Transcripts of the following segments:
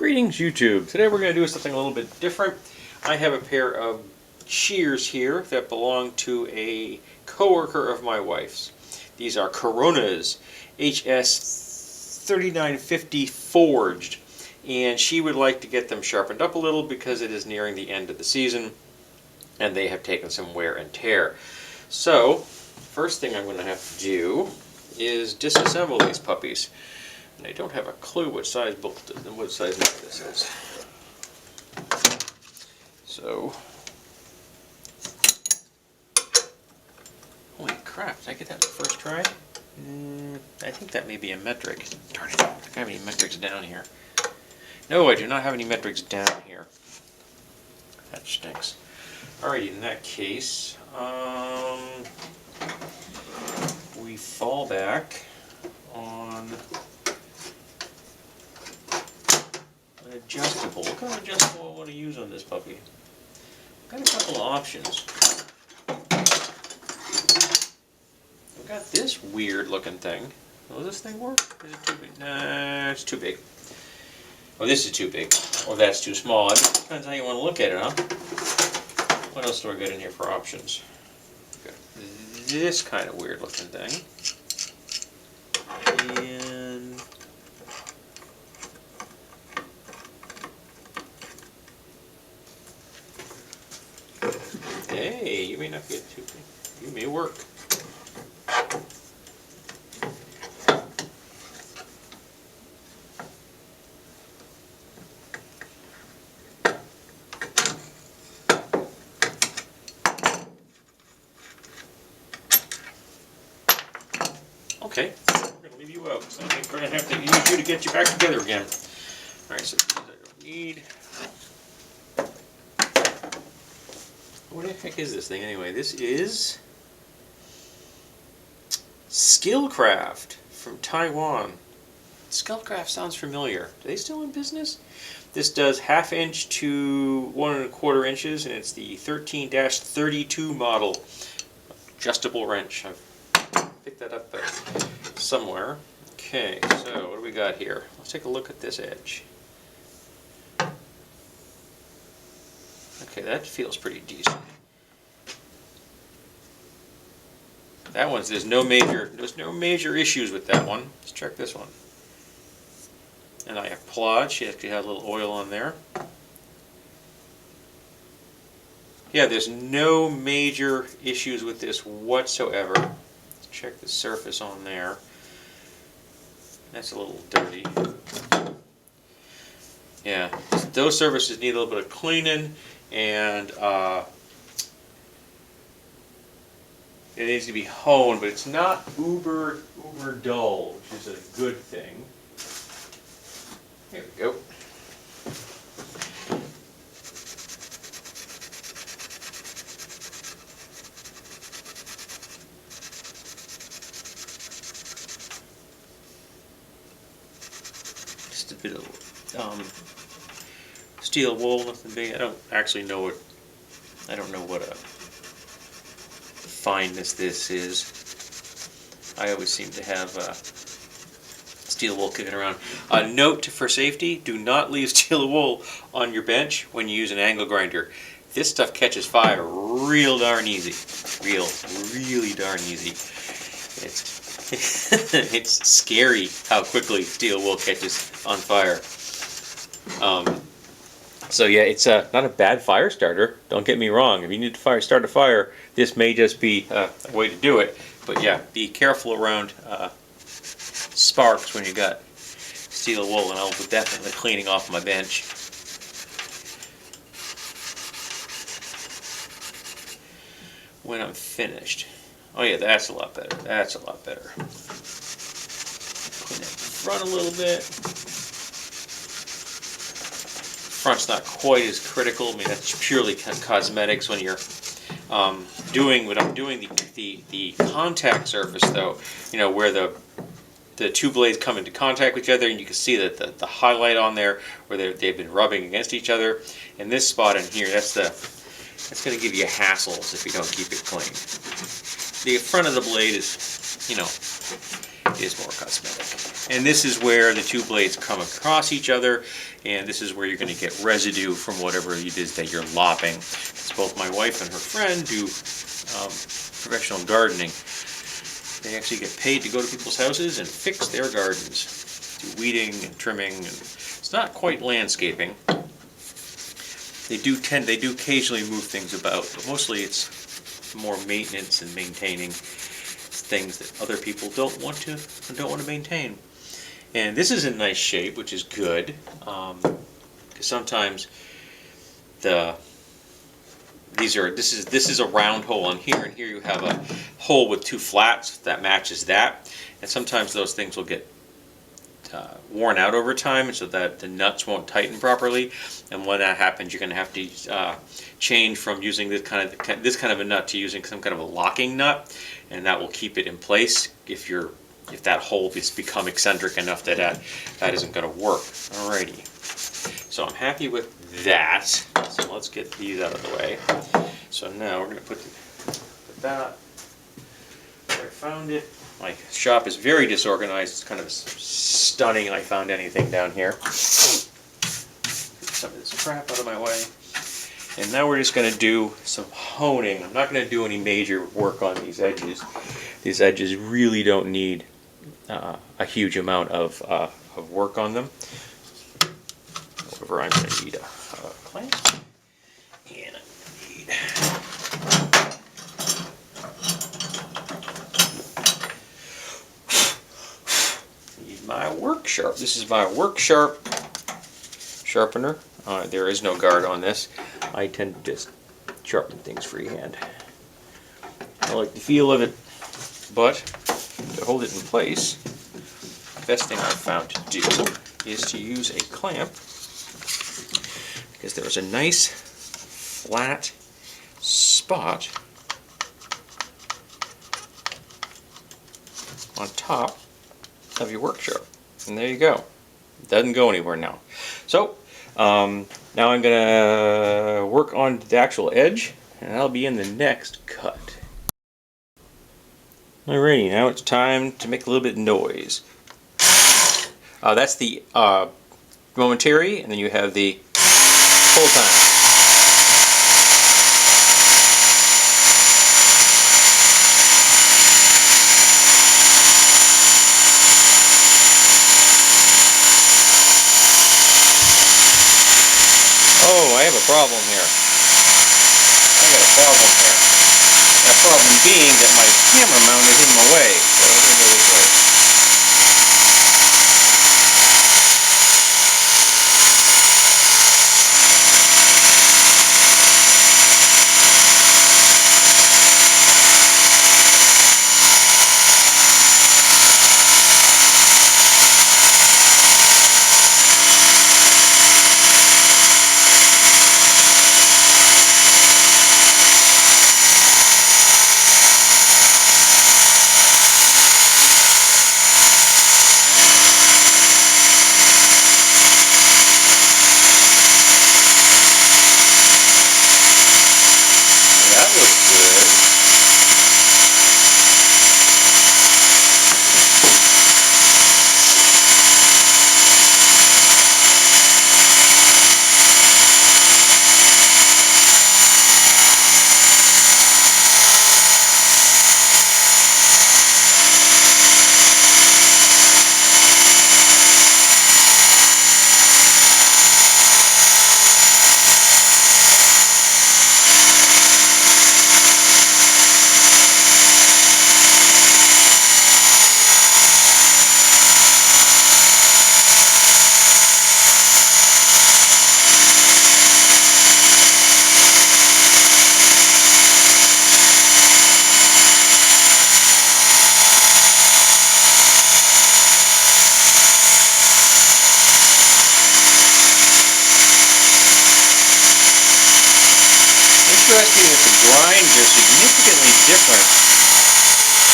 Greetings YouTube. Today we're going to do something a little bit different. I have a pair of shears here that belong to a coworker of my wife's. These are Coronas HS 3950 forged, and she would like to get them sharpened up a little because it is nearing the end of the season and they have taken some wear and tear. So first thing I'm going to have to do is disassemble these puppies. And I don't have a clue what size bolt and what size nut this is. So, holy crap, did I get that the first try? I think that may be a metric. Darn it, I don't have any metrics down here. No, I do not have any metrics down here. That stinks. Alrighty, in that case, we fall back on an adjustable. What kind of adjustable I want to use on this puppy? I've got a couple of options. I've got this weird looking thing. Will this thing work? Is it too big? Nah, it's too big. Oh, this is too big. Or that's too small. It depends how you want to look at it, huh? What else do I got in here for options? Got this kind of weird looking thing. And hey, you may not get too big. You may work. Okay, we're going to leave you out, so I think we're going to have to use you to get you back together again. Alright, so these I don't need. What the heck is this thing anyway? This is Skillcraft from Taiwan. Skillcraft sounds familiar. Are they still in business? This does 1/2 inch to 1 1/4 inches, and it's the 13-32 model adjustable wrench. I've picked that up somewhere. Okay, so what do we got here? Let's take a look at this edge. Okay, that feels pretty decent. That one's there's no major issues with that one. Let's check this one. And I applaud. She actually had a little oil on there. Yeah, there's no major issues with this whatsoever. Let's check the surface on there. That's a little dirty. Yeah, those surfaces need a little bit of cleaning, and it needs to be honed, but it's not uber dull, which is a good thing. Here we go. Just a bit of steel wool, nothing big. I don't actually know what. I don't know what a fineness this is. I always seem to have steel wool kicking around. A note for safety: do not leave steel wool on your bench when you use an angle grinder. This stuff catches fire real darn easy. Really darn easy. It's scary how quickly steel wool catches on fire. So yeah, it's not a bad fire starter. Don't get me wrong. If you need to start a fire, this may just be a way to do it. But yeah, be careful around sparks when you got steel wool, and I'll be definitely cleaning off my bench. When I'm finished. Oh yeah, that's a lot better. That's a lot better. Clean that front a little bit. Front's not quite as critical. I mean, that's purely cosmetics when you're doing what I'm doing. The contact surface, though, you know, where the two blades come into contact with each other, and you can see that the highlight on there where they've been rubbing against each other. And this spot in here, that's going to give you hassles if you don't keep it clean. The front of the blade is, you know, is more cosmetic. And this is where the two blades come across each other, and this is where you're going to get residue from whatever it is that you're lopping. It's both my wife and her friend do professional gardening. They actually get paid to go to people's houses and fix their gardens, do weeding and trimming, and it's not quite landscaping. They do occasionally move things about, but mostly it's more maintenance and maintaining things that other people don't want to maintain. And this is in nice shape, which is good, because sometimes this is a round hole on here, and here you have a hole with two flats that matches that, and sometimes those things will get worn out over time, so that the nuts won't tighten properly. And when that happens, you're going to have to change from using this kind of a nut to using some kind of a locking nut, and that will keep it in place if that hole has become eccentric enough that that isn't going to work. Alrighty, so I'm happy with that. So let's get these out of the way. So now we're going to put that where I found it. My shop is very disorganized. It's kind of stunning I found anything down here. Get some of this crap out of my way. And now we're just going to do some honing. I'm not going to do any major work on these edges. These edges really don't need a huge amount of work on them. However, I'm going to need a clamp. And I need my work sharp. This is my work sharp sharpener. There is no guard on this. I tend to just sharpen things freehand. I like the feel of it, but to hold it in place, the best thing I've found to do is to use a clamp, because there is a nice flat spot on top of your work sharp. And there you go. It doesn't go anywhere now. So now I'm going to work on the actual edge, and that'll be in the next cut. Alrighty, now it's time to make a little bit of noise. That's the momentary, and then you have the full time. Oh, I have a problem here. I got a problem here. That problem being that my camera mount is in my way. So I'm going to go this way. Interesting that the grinds are significantly different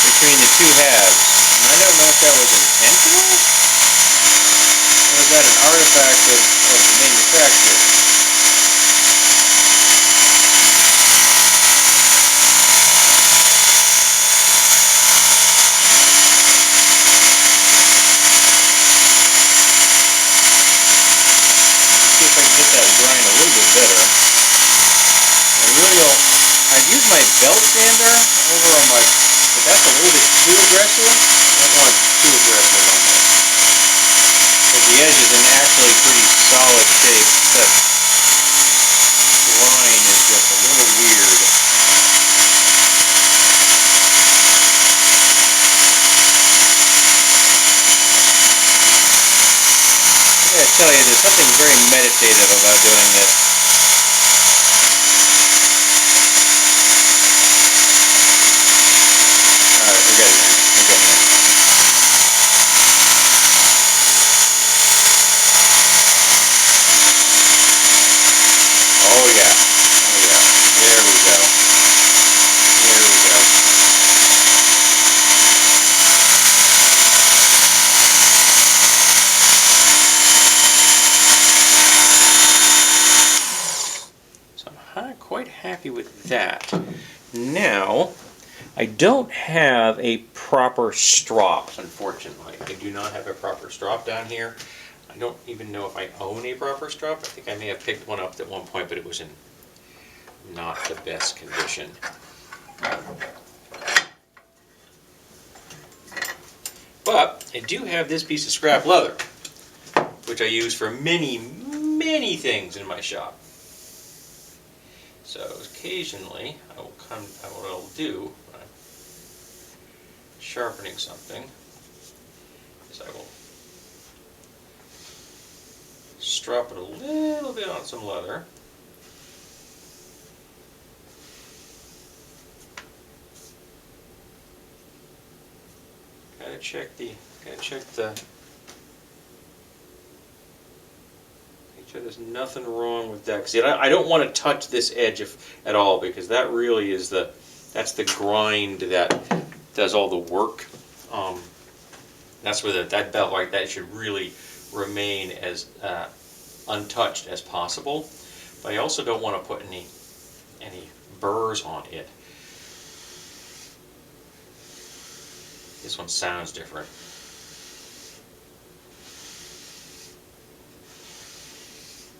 between the two halves. And I don't know if that was intentional, or is that an artifact of the manufacturer? a little bit better. I really don't. I've used my belt sander over on my, but that's a little bit too aggressive. I don't want it too aggressive on this. But the edge is in actually pretty solid shape. The line is just a little weird. I gotta tell you, there's something very meditative about doing this. Alright, we're getting there. We're getting there. Oh yeah. Oh yeah. There we go. There we go. So I'm quite happy with that. Now, I don't have a proper strop, unfortunately. I do not have a proper strop down here. I don't even know if I own a proper strop. I think I may have picked one up at one point, but it was in not the best condition. But I do have this piece of scrap leather, which I use for many, many things in my shop. So occasionally, what I'll do when I'm sharpening something is I will strap it a little bit on some leather. Gotta check the. Make sure there's nothing wrong with that. See, I don't want to touch this edge at all, because that really is that's the grind that does all the work. That's where that belt like that should really remain as untouched as possible. But I also don't want to put any burrs on it. This one sounds different.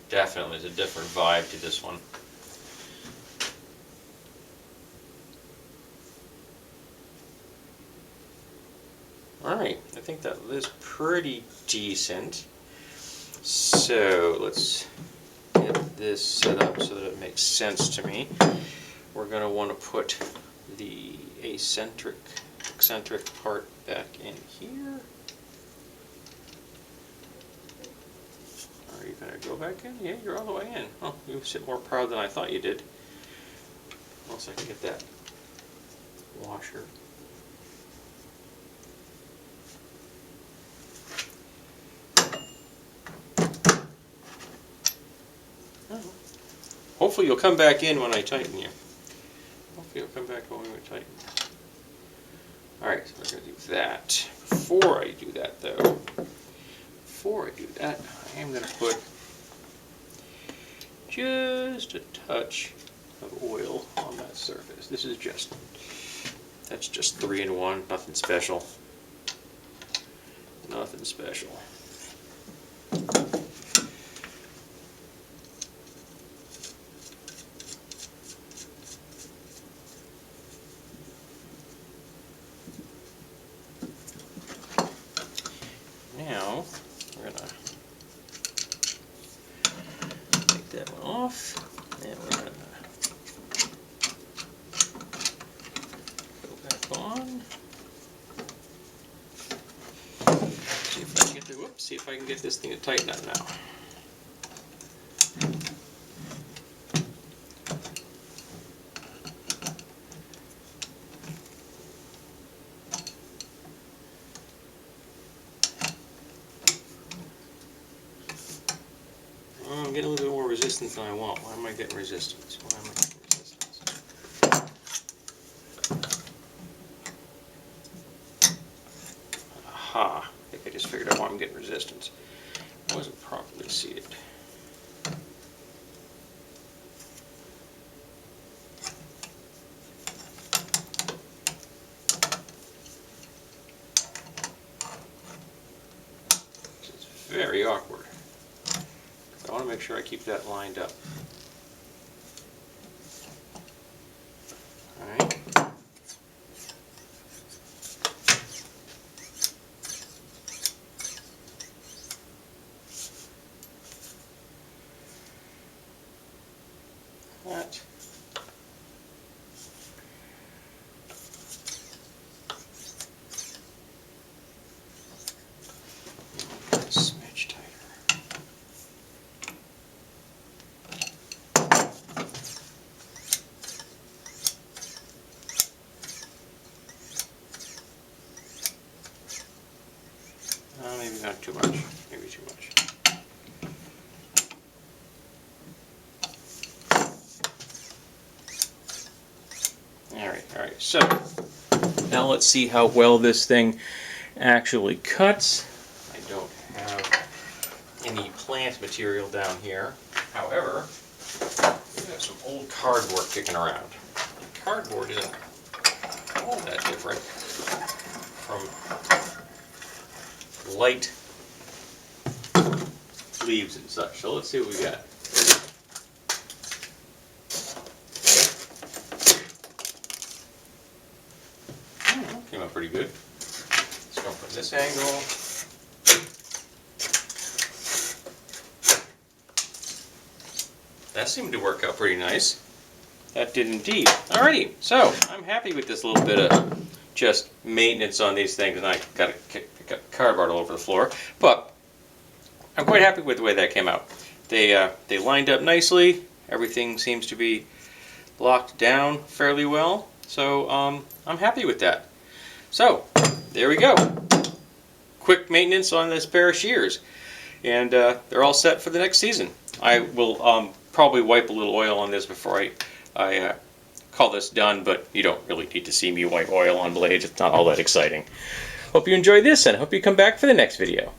Definitely, there's a different vibe to this one. Alright, I think that is pretty decent. So let's get this set up so that it makes sense to me. We're going to want to put the eccentric part back in here. Are you going to go back in? Yeah, you're all the way in. Oh, you sit more proud than I thought you did. Once I can get that washer. Hopefully you'll come back in when I tighten you. Hopefully you'll come back when we tighten. Alright, so we're going to do that. Before I do that though, I am going to put just a touch of oil on that surface. This is that's just 3-in-1, nothing special. Nothing special. Now, we're going to take that one off, and we're going to go back on. See if I can get this thing to tighten up now. I'm getting a little bit more resistance than I want. Why am I getting resistance? Why am I getting resistance? Aha! I think I just figured out why I'm getting resistance. It wasn't properly seated. It's very awkward. want to make sure I keep that lined up. Alright. That. Smidge tighter. Maybe not too much. Maybe too much. Alright, so now let's see how well this thing actually cuts. I don't have any plant material down here. However, we have some old cardboard kicking around. The cardboard isn't all that different from light leaves and such. So let's see what we got. Came out pretty good. Let's go from this angle. That seemed to work out pretty nice. That did indeed. Alrighty, so I'm happy with this little bit of just maintenance on these things, and I got cardboard all over the floor, but I'm quite happy with the way that came out. They lined up nicely. Everything seems to be locked down fairly well, so I'm happy with that. So there we go. Quick maintenance on this pair of shears, and they're all set for the next season. I will probably wipe a little oil on this before I call this done, but you don't really need to see me wipe oil on blades. It's not all that exciting. Hope you enjoyed this, and I hope you come back for the next video.